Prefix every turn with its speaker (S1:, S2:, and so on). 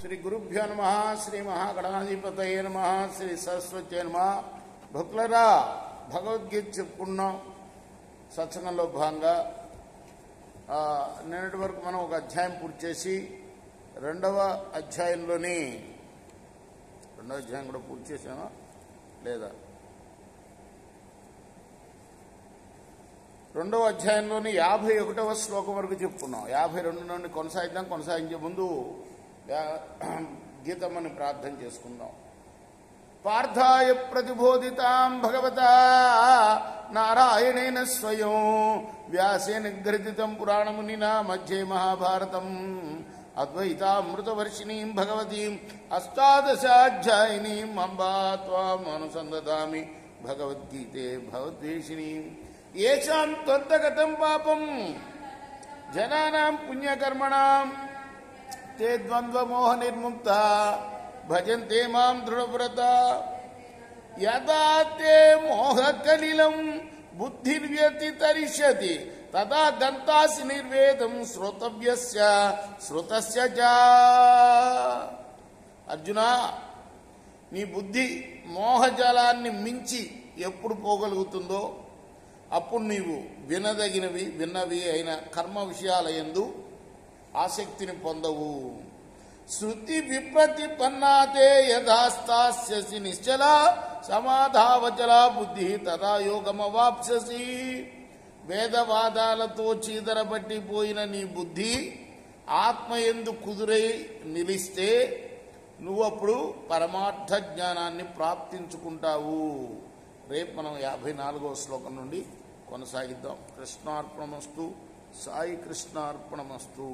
S1: శ్రీ గురుభ్యో నమః. శ్రీ మహాగణాధిపతయే నమః. శ్రీ సరస్వతి నమః. భక్తులరా, భగవద్గీత చెప్పుకున్నాం. సత్సంగంలో భాగంగా నిన్నటి వరకు మనం ఒక అధ్యాయం పూర్తి చేసి రెండవ అధ్యాయం కూడా పూర్తి చేసామా లేదా? రెండవ అధ్యాయంలోని 51వ శ్లోకం వరకు చెప్పుకున్నాం. 52 నుండి కొనసాగించే ముందు గీతమ్మని ప్రార్థన చేసుకుందాం. పార్థాయ ప్రతిబోధితాం భగవతా నారాయణేన స్వయం వ్యాసేన గ్రథితం పురాణమునినా మధ్యే మహాభారతం అద్వైతామృతవర్షిణీం భగవతీం అష్టాదశాధ్యాయినీం అంబా త్వాం అనుసందదామి భగవద్గీతే భగవద్వేషిణీం. ఏషాం త్వత్తగతం పాపం జనానాం పుణ్యకర్మణాం తే ద్వంద్వమోహ నిర్ముక్త భజంతే మాం దృఢవ్రత. యదా తే మోహకలిలం బుద్ధిర్వ్యతితరిష్యతి తదా గంతాసి నిర్వేదం శ్రోతవ్యస్య శ్రుతస్య చ. అర్జున, నీ బుద్ధి మోహజలాన్ని మించి ఎప్పుడు పోగలుగుతుందో అప్పుడు నీవు విన్నవి అయిన కర్మ విషయాలయందు ఆసక్తిని పొందవు. శృతి విప్రతిపన్నాతే యథాస్తాస్యసి నిశ్చల సమాధావచల బుద్ధి తదా యోగమవాప్స్యసి. వేదవాదాలతో చీదరబట్టిపోయిన నీ బుద్ధి ఆత్మయందు కుదురై నిలిస్తే నువ్వప్పుడు పరమార్థ జ్ఞానాన్ని ప్రాప్తించుకుంటావు. రేపు మనం 54వ శ్లోకం నుండి కొనసాగిద్దాం. కృష్ణార్పణమస్తు. సాయి కృష్ణార్పణమస్తు.